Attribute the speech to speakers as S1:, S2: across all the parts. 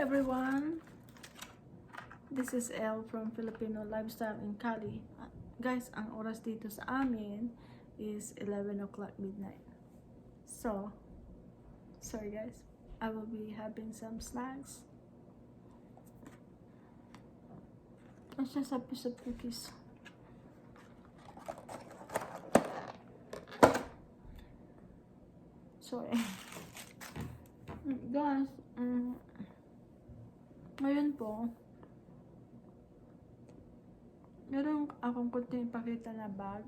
S1: everyone, this is Elle from Filipino Lifestyle in Cali. Guys, ang oras dito sa amin is 11 o'clock midnight. So, sorry guys, I will be having some snacks. It's just a piece of cookies. Sorry. Guys, ngayon po, meron akong kunting ipakita na bag.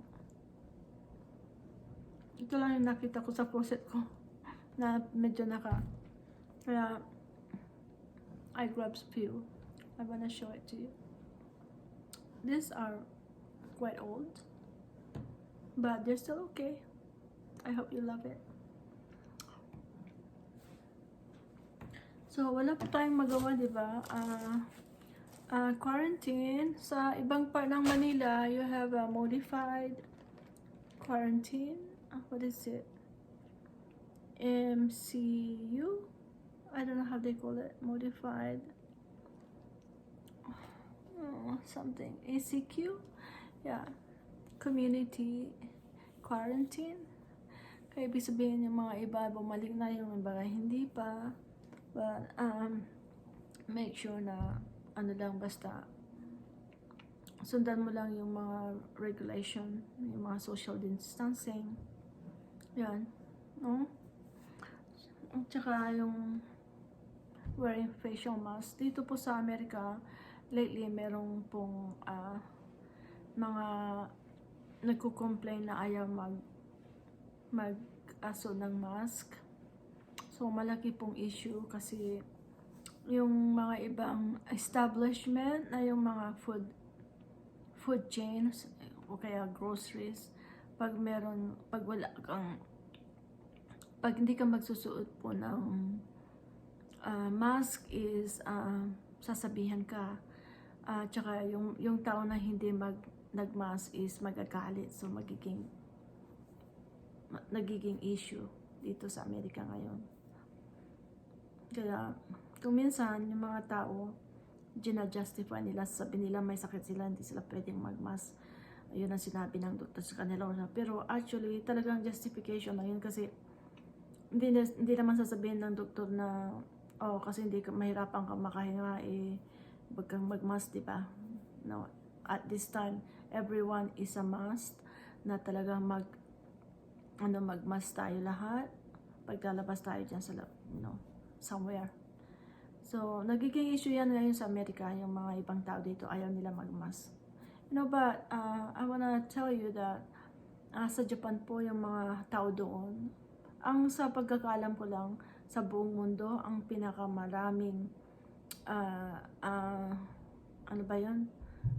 S1: Ito lang yung nakita ko sa closet ko na medyo kaya I grabbed few. I wanna show it to you. These are quite old, but they're still okay. I hope you love it. So, wala po tayong magawa, di ba? Quarantine. Sa ibang part ng Manila, you have a modified quarantine. What is it? MCU? I don't know how they call it. Modified. Something. ACQ? Yeah. Community quarantine. Kaya ibig sabihin yung mga iba, bumalik na, yung iba hindi pa. But, make sure na, basta, sundan mo lang yung mga regulation, yung mga social distancing. Yan, no? Tsaka yung wearing facial mask. Dito po sa Amerika, lately, merong pong, mga nagko-complain na ayaw mag-aso ng mask. So, malaki pong issue kasi yung mga ibang establishment na yung mga food chains o kaya groceries, pag hindi ka magsusuot po ng mask is sasabihan ka. Tsaka yung tao na hindi nag-mask is magagalit. So, nagiging issue dito sa Amerika ngayon. Kaya, kung minsan, yung mga tao, gina-justify nila, sabi nila may sakit sila, hindi sila pwedeng mag-mask. Ayun ang sinabi ng doktor sa kanila. Pero actually, talagang justification na yun kasi hindi naman sasabihin ng doktor na, kasi hindi ka mahirapan ka makahinga, wag kang mag-mask, diba? No, at this time, everyone is a must na talagang mag-mask tayo lahat. Paglalabas tayo dyan sa, somewhere. So, nagiging issue yan ngayon sa Amerika, yung mga ibang tao dito, ayaw nila mag-mask. But, I wanna tell you that, sa Japan po, yung mga tao doon, sa pagkakaalam ko lang, sa buong mundo, ang pinakamaraming,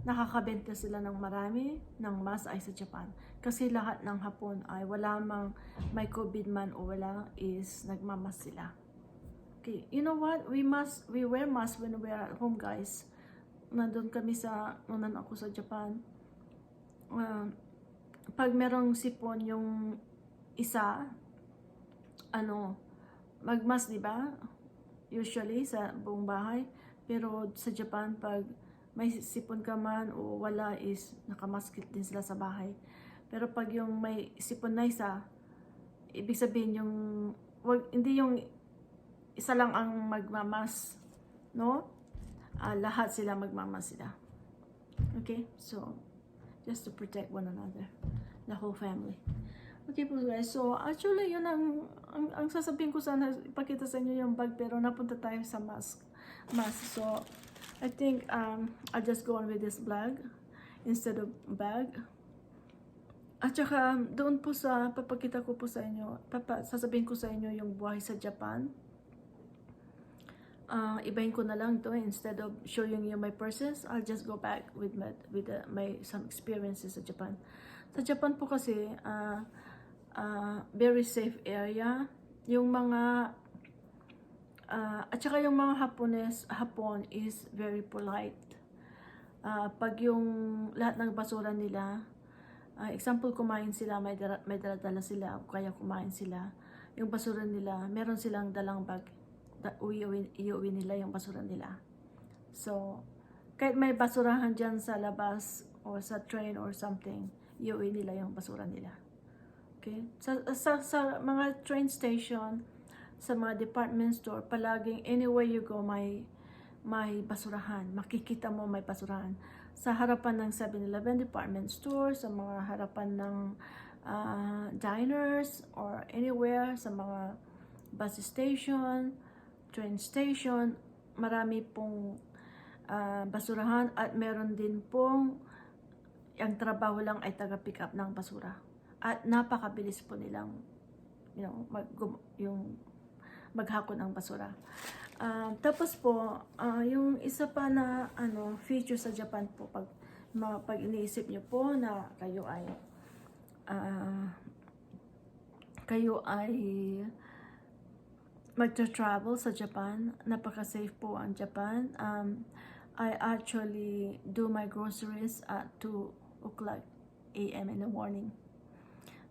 S1: nakakabenta sila ng marami ng mask ay sa Japan. Kasi lahat ng Hapon ay wala mang may COVID man o wala is nagmamas sila. Okay, you know what? We wear mask when we are at home, guys. Nandun ako sa Japan. Pag merong sipon yung isa, magmask, di ba? Usually sa buong bahay. Pero sa Japan, pag may sipon ka man o wala is nakamask din sila sa bahay. Pero pag yung may sipon na isa, ibig sabihin hindi yung isa lang ang magmamas, no? Lahat sila magmamas sila. Okay? So, just to protect one another. The whole family. Okay po guys. So, actually, yun ang sasabihin ko sana, ipakita sa inyo yung bag, pero napunta tayo sa mask. So, I think, I'll just go on with this vlog instead of bag. At saka, doon po papakita ko po sa inyo, sasabihin ko sa inyo yung buhay sa Japan. Ibahin ko na lang to instead of showing you my purses. I'll just go back with some experiences sa Japan. Sa Japan po kasi very safe area. Yung mga at saka yung mga Hapon is very polite. Pag yung lahat ng basura nila, example, kumain sila, may dala sila, kaya kumain sila, yung basura nila, meron silang dalang bag iuwi nila yung basura nila. So, kahit may basurahan dyan sa labas or sa train or something, iuwi nila yung basura nila. Okay? Sa mga train station, sa mga department store, palaging anywhere you go, may basurahan. Makikita mo may basurahan. Sa harapan ng 7-Eleven department store, sa mga harapan ng diners, or anywhere, sa mga bus station, train station, marami pong basurahan, at meron din pong ang trabaho lang ay taga-pick up ng basura. At napakabilis po nilang maghakot ng basura. Tapos po, yung isa pa na feature sa Japan po, pag iniisip nyo po na kayo ay magta-travel sa Japan, napaka-safe po ang Japan. I actually do my groceries at 2 o'clock a.m. in the morning.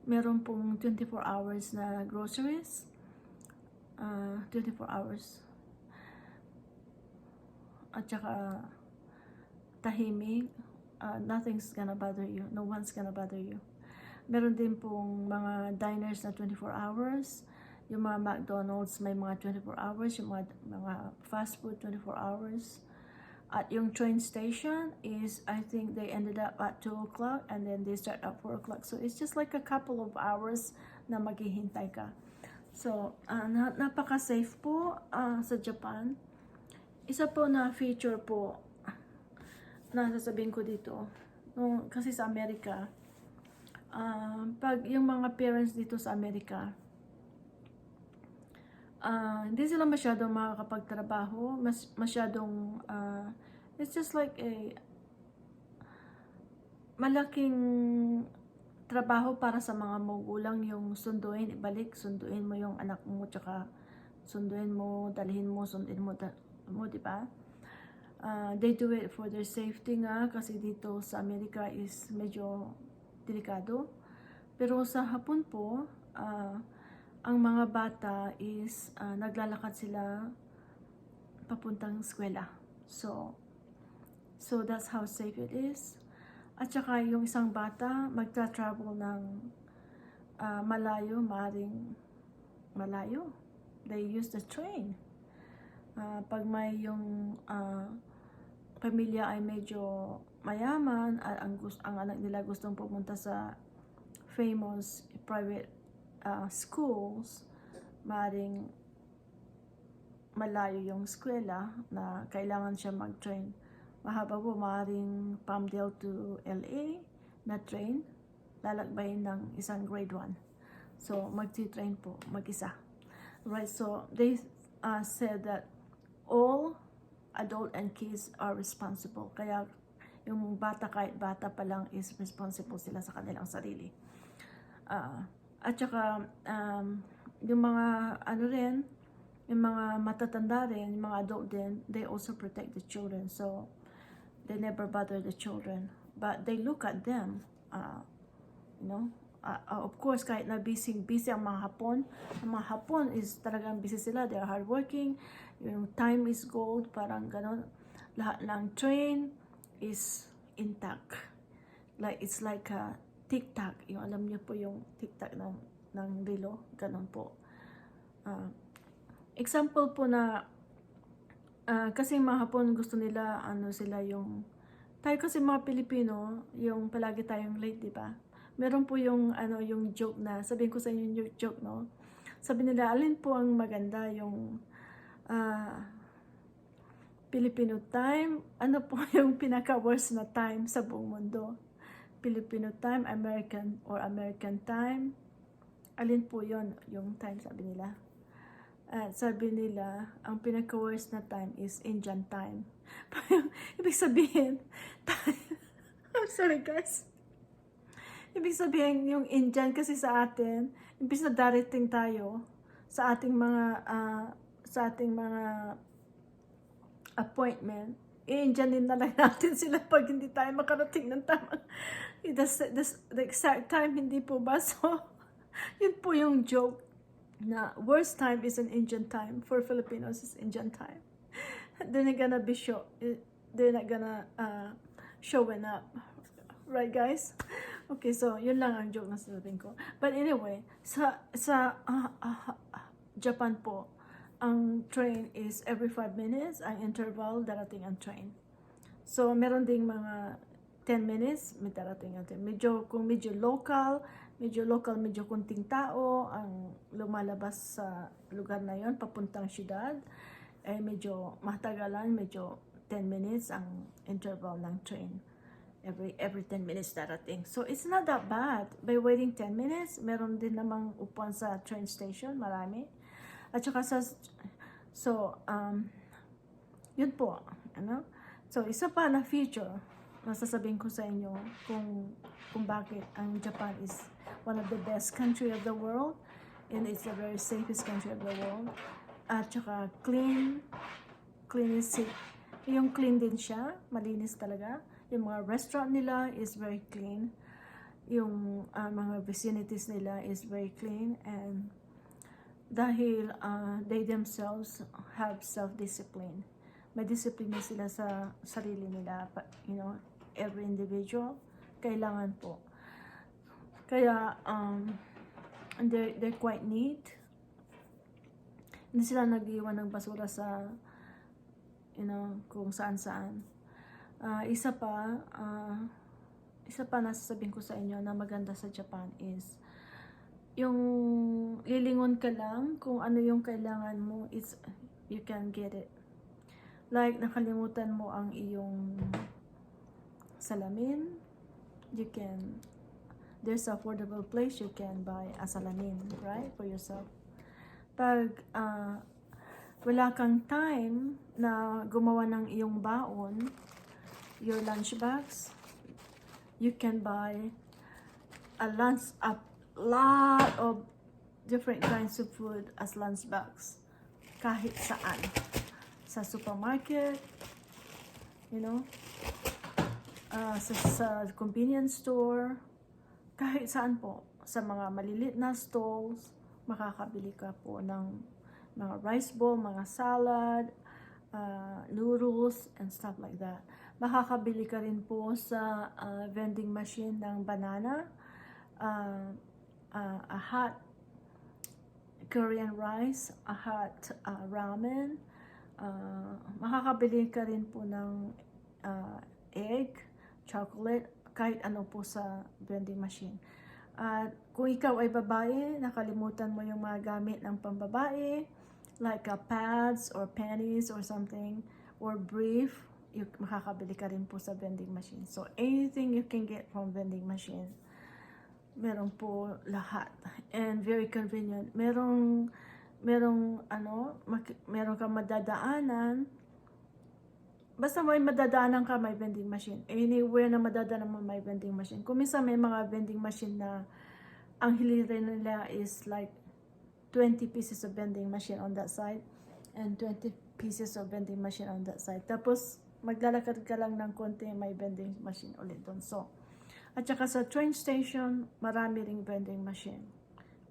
S1: Meron pong 24 hours na groceries. 24 hours. At saka tahimik. Nothing's gonna bother you. No one's gonna bother you. Meron din pong mga diners na 24 hours. Yung mga McDonald's may mga 24 hours. Yung mga fast food 24 hours. At yung train station is, I think they ended up at 2 o'clock and then they start at 4 o'clock. So it's just like a couple of hours na maghihintay ka. So, napaka-safe po sa Japan. Isa po na feature po na sasabihin ko dito. Kasi sa Amerika, pag yung mga parents dito sa Amerika, hindi sila masyadong makakapagtrabaho, masyadong, it's just like a malaking trabaho para sa mga magulang yung sunduin mo yung anak mo, tsaka sunduin mo, dalhin mo, di ba? They do it for their safety nga, kasi dito sa Amerika is medyo delikado. Pero sa Hapon po, ang mga bata is naglalakad sila papuntang eskwela. So that's how safe it is. At saka yung isang bata magta-travel ng malayo, maring malayo. They use the train. Pag may yung pamilya ay medyo mayaman at ang anak nila gustong pumunta sa famous private schools, maring malayo yung eskwela na kailangan siya mag-train. Mahaba po, maring Palmdale to LA na train, lalakbayin ng isang grade 1. So, magti-train po, mag-isa. Right, so they said that all adult and kids are responsible. Kaya yung bata, kahit bata pa lang, is responsible sila sa kanilang sarili. At saka, yung mga yung mga matatanda rin, yung mga adult din, they also protect the children. So, they never bother the children. But they look at them, of course, kahit na busy ang mga Hapon. Ang mga Hapon is talagang busy sila. They are hardworking. Yung time is gold, parang ganon. Lahat ng train is intact. It's like a tic-tac. Yung alam niyo po yung tic-tac ng relo. Ganon po. Example po na kasi mga Hapon gusto nila sila yung tayo, kasi mga Pilipino yung palagi tayong late, di ba? Meron po yung yung joke na sabihin ko sa inyo yung joke, no? Sabi nila, alin po ang maganda, yung Filipino time, ano po yung pinaka-worst na time sa buong mundo? Filipino time, American time, alin po yon yung time, sabi nila. Sabi nila, ang pinaka-worst na time is Indian time. Ibig sabihin, I'm sorry guys. Ibig sabihin, yung Indian kasi sa atin, imbis na darating tayo sa ating mga appointment, i-Indian din na lang natin sila pag hindi tayo makarating ng tama. The exact time, hindi po ba? So, yun po yung joke. na worst time is an Indian time. For Filipinos, is Indian time. They're not gonna be they're not gonna showing up. Right, guys? Okay, so yun lang ang joke na sasabihin ko. But anyway, sa Japan po, ang train is every 5 minutes, ang interval, darating ang train. So, meron ding mga 10 minutes, may darating ang train. Kung medyo local, medyo kunting tao ang lumalabas sa lugar na yon papuntang syudad, medyo matagalan, medyo 10 minutes ang interval ng train. Every 10 minutes darating. So, it's not that bad. By waiting 10 minutes, meron din namang upuan sa train station, marami. At saka yun po, ano? So, isa pa na feature, masasabihin ko sa inyo kung bakit ang Japan is one of the best country of the world, and it's the very safest country of the world. At saka clean is safe. Yung clean din siya, malinis talaga. Yung mga restaurant nila is very clean. Yung mga vicinities nila is very clean, and dahil they themselves have self-discipline. May discipline sila sa sarili nila, every individual kailangan po. Kaya they're quite neat. Hindi sila nag-iwan ng basura sa kung saan-saan. Isa pa nasasabihin ko sa inyo na maganda sa Japan is yung lilingon ka lang kung ano yung kailangan mo, you can get it. Like, nakalimutan mo ang iyong salamin, there's an affordable place you can buy a salamin, right, for yourself. Pag wala kang time na gumawa ng iyong baon, your lunch bags, you can buy a lot of different kinds of food as lunch bags kahit saan, sa supermarket, sa convenience store, kahit saan po, sa mga maliliit na stalls, makakabili ka po ng mga rice bowl, mga salad, noodles, and stuff like that. Makakabili ka rin po sa vending machine ng banana, a hot Korean rice, a hot ramen. Makakabili ka rin po ng egg, chocolate, kahit ano po sa vending machine. At kung ikaw ay babae, nakalimutan mo yung mga gamit ng pambabae, like pads or panties or something, or brief, makakabili ka rin po sa vending machine. So, anything you can get from vending machine, meron po lahat. And very convenient. Meron kang madadaanan. Basta may madadaanan ka, may vending machine. Anywhere na madadaanan mo, may vending machine. Kung minsan may mga vending machine na ang hilirin nila is like 20 pieces of vending machine on that side and 20 pieces of vending machine on that side. Tapos, maglalakad ka lang ng konti, may vending machine ulit doon. So, at saka sa train station, marami ring vending machine.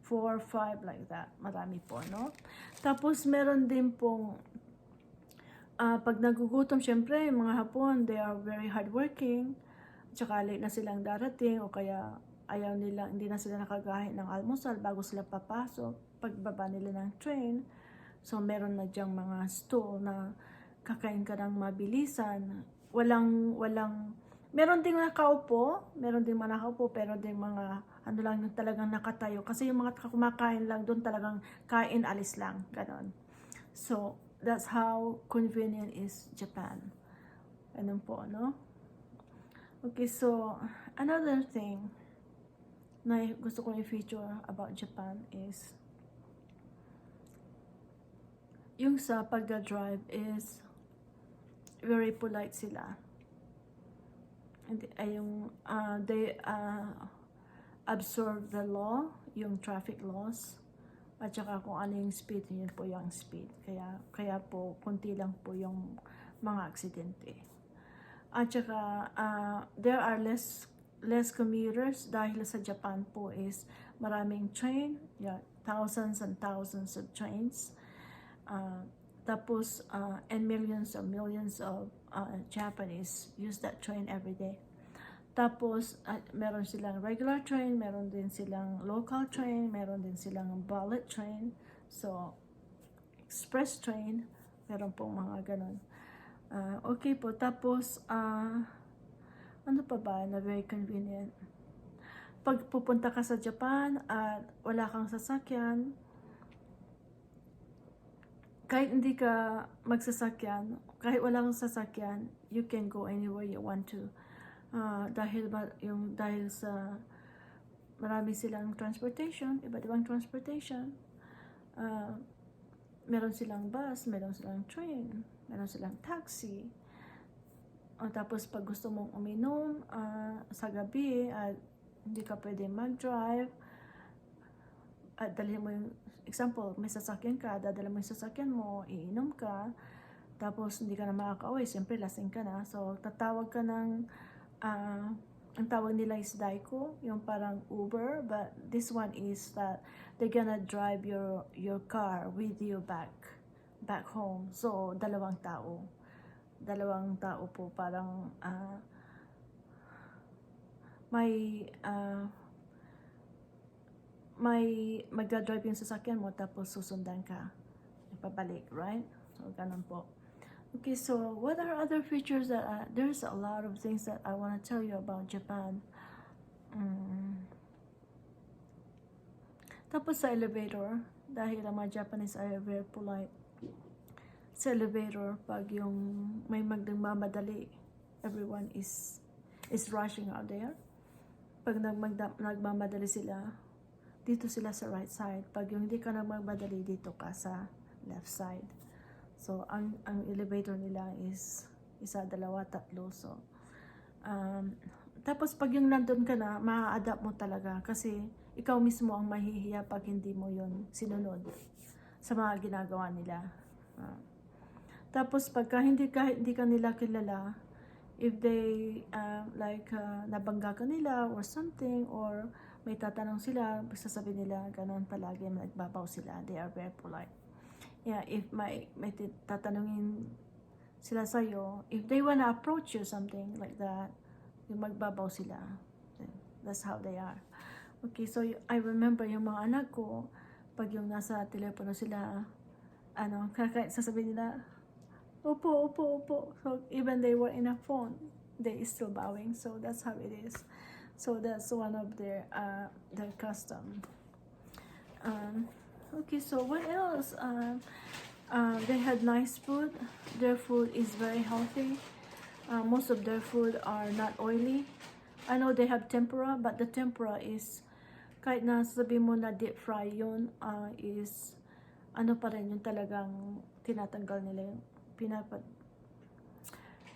S1: 4, 5 like that. Marami po, no? Tapos, meron din pong pag nagugutom, syempre, mga Hapon, they are very hardworking. Tsaka late na silang darating o kaya hindi na sila nakagahin ng almusal bago sila papasok pagbaba nila ng train. So, meron na dyang mga stall na kakain ka ng mabilisan. Meron ding nakaupo, pero ding mga lang yung talagang nakatayo. Kasi yung mga kumakain lang doon talagang kain, alis lang, ganon. So, that's how convenient is Japan. Ganun po, no? Okay, so, another thing na gusto kong i-feature about Japan is yung sa pagda-drive is very polite sila. And they observe the law, yung traffic laws, at saka kung ano yung speed, yun po yung speed. Kaya po, kunti lang po yung mga aksidente. At saka, there are less commuters dahil sa Japan po is maraming train, yeah, thousands and thousands of trains. Tapos, and millions of Japanese use that train every day. Tapos, meron silang regular train, meron din silang local train, meron din silang bullet train. So, express train, meron pong mga ganun. Okay po, tapos, ano pa ba na very convenient? Pag pupunta ka sa Japan at wala kang sasakyan, kahit hindi ka magsasakyan, kahit wala kang sasakyan, you can go anywhere you want to. Dahil sa marami silang transportation, iba't ibang transportation. Meron silang bus, meron silang train, meron silang taxi. Tapos pag gusto mong uminom sa gabi at hindi ka pwede mag-drive, at dalhin mo yung, example, may sasakyan ka, dadala mo yung sasakyan mo, iinom ka, tapos hindi ka na makaka-uwi, siyempre lasing ka na, so tatawag ka ng, ang tawag nila is Daiko, yung parang Uber, but this one is that they're gonna drive your car with you back home. So dalawang tao po, parang may magdadrive yung sasakyan mo, tapos susundan ka pabalik, right? So ganun po. Okay, so what are other features that there's a lot of things that I want to tell you about Japan. Tapos sa elevator, dahil ang mga Japanese are very polite, sa elevator, pag yung may magmamadali, everyone is rushing out there. Pag nagmamadali sila, dito sila sa right side. Pag yung hindi ka nagmamadali, dito ka sa left side. So, ang elevator nila is 1, 2, 3. So, tapos pag yung nandun ka na, maa-adapt mo talaga kasi ikaw mismo ang mahihiya pag hindi mo yun sinunod sa mga ginagawa nila. Tapos pagka hindi ka nila kilala, if they nabangga ka nila or something, or may tatanong sila, sasabihin nila, ganun palagi, nagbabaw sila. They are very polite. Yeah, if may tatanungin sila sa'yo, if they wanna approach you, something like that, yung magbabaw sila. That's how they are. Okay, so I remember yung mga anak ko, pag yung nasa telepono sila, sasabihin nila, opo, opo, opo. So even they were in a phone, they is still bowing. So that's how it is. So that's one of their custom. Okay, so what else? They had nice food. Their food is very healthy. Most of their food are not oily. I know they have tempura, but the tempura is, kahit na sabi mo na deep fry yun, is ano pa rin yung talagang tinatanggal nila yung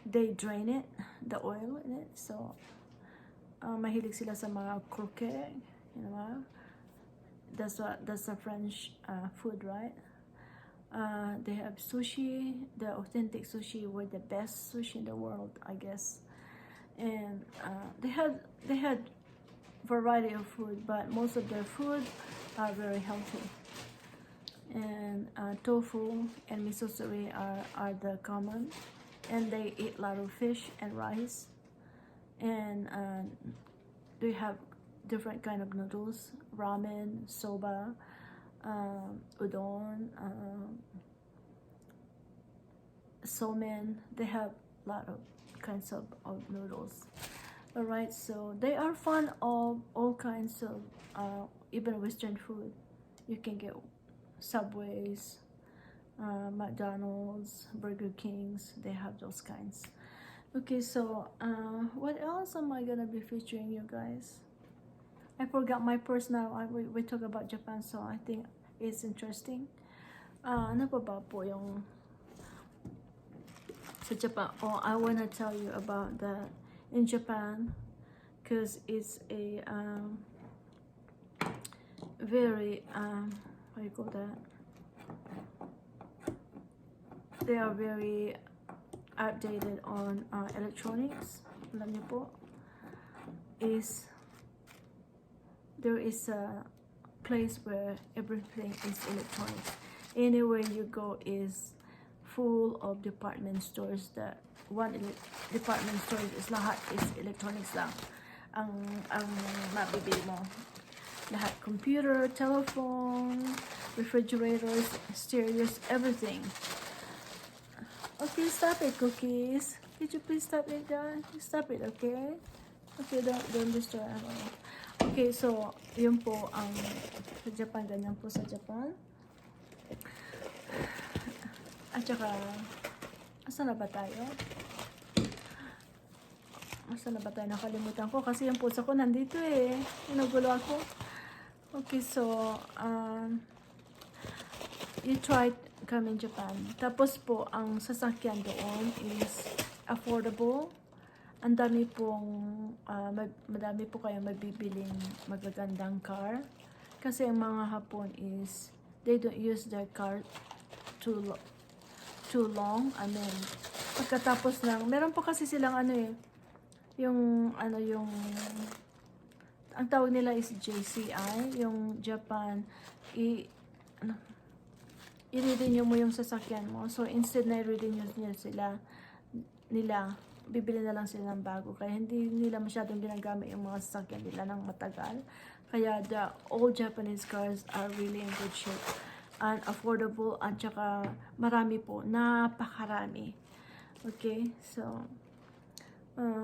S1: they drain it, the oil in it. So mahilig sila sa mga croquette, you know, that's a French food, right? They have sushi, the authentic sushi, were the best sushi in the world, I guess. And they had variety of food, but most of their food are very healthy. And tofu and miso soy are the common, and they eat a lot of fish and rice. And they have different kind of noodles, ramen, soba, udon, somen. They have a lot of kinds of noodles. Alright, so they are fond of all kinds of even Western food. You can get Subways, McDonald's, Burger Kings, they have those kinds. Okay, so what else am I gonna be featuring you guys? I forgot my purse now. We talk about Japan, so I think it's interesting. Ano pa ba po yung sa Japan? Oh, I wanna tell you about that in Japan, because it's a very what do you call that? They are very updated on electronics. Alam niyo po, there is a place where everything is electronics. Anywhere you go is full of department stores. The department stores is lahat is electronics lang ang mabibili mo. Lahat computer, telephone, refrigerators, stereos, everything. Okay, stop it, Cookies. Could you please stop it, John? Stop it, okay? Okay, don't destroy. Okay, so yun po ang sa Japan, ganyan po sa Japan. At saka, asa na ba tayo? Asa na ba tayo? Nakalimutan ko kasi yung pusa ko nandito eh. Nagulo ako. Okay, so, you tried come in Japan. Tapos po, ang sasakyan doon is affordable. Ang dami pong, madami po kayong mabibiling magagandang car. Kasi ang mga Hapon is, they don't use their car too long. I mean, pagkatapos ng, meron po kasi silang yung ang tawag nila is JCI, yung Japan, i-renew mo yung sasakyan mo. So, instead na i-renew nila, bibili na lang sila ng bago. Kaya hindi nila masyadong ginagamit yung mga sasakyan nila ng matagal. Kaya the old Japanese cars are really in good shape and affordable, at saka marami po, napakarami. Okay, so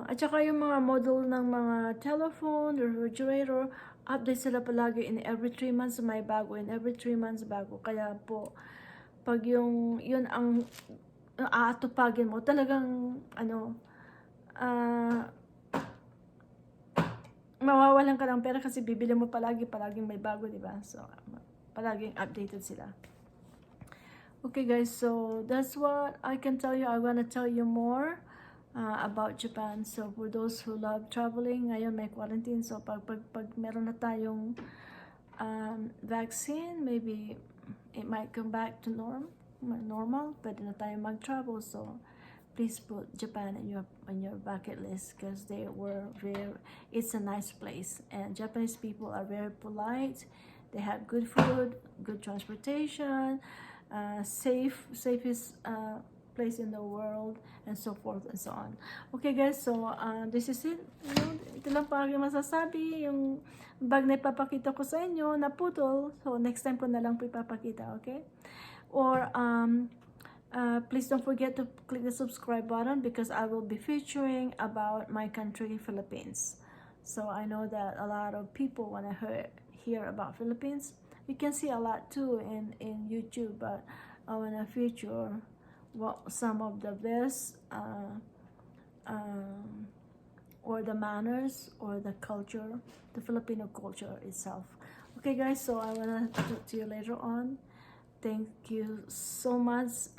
S1: at saka yung mga model ng mga telephone, refrigerator, update sila palagi. In every 3 months may bago, in every 3 months bago. Kaya po, pag yun ang aatupagin mo, talagang mawawalan ka ng pera kasi bibili mo palaging may bago, diba? So, palaging updated sila. Okay guys, so that's what I can tell you. I wanna tell you more about Japan. So for those who love traveling, ngayon may quarantine. So pag meron na tayong vaccine, maybe it might come back to normal. Pwede na tayo mag-travel. So please put Japan on your bucket list, because it's a nice place, and Japanese people are very polite. They have good food, good transportation, safest place in the world, and so forth and so on. Okay guys, so this is it. Ito lang pa aking masasabi. Yung bag na ipapakita ko sa inyo naputol, so next time ko na lang po ipapakita, okay? Or please don't forget to click the subscribe button, because I will be featuring about my country, Philippines. So I know that a lot of people want to hear about Philippines. You can see a lot too in YouTube, but I want to feature some of the best or the manners or the culture, the Filipino culture itself. Okay guys, so I want to talk to you later on. Thank you so much.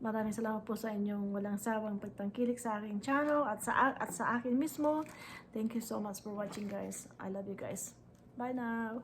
S1: Maraming salamat po sa inyong walang sawang pagtangkilik sa aking channel at sa akin mismo. Thank you so much for watching guys. I love you guys. Bye now.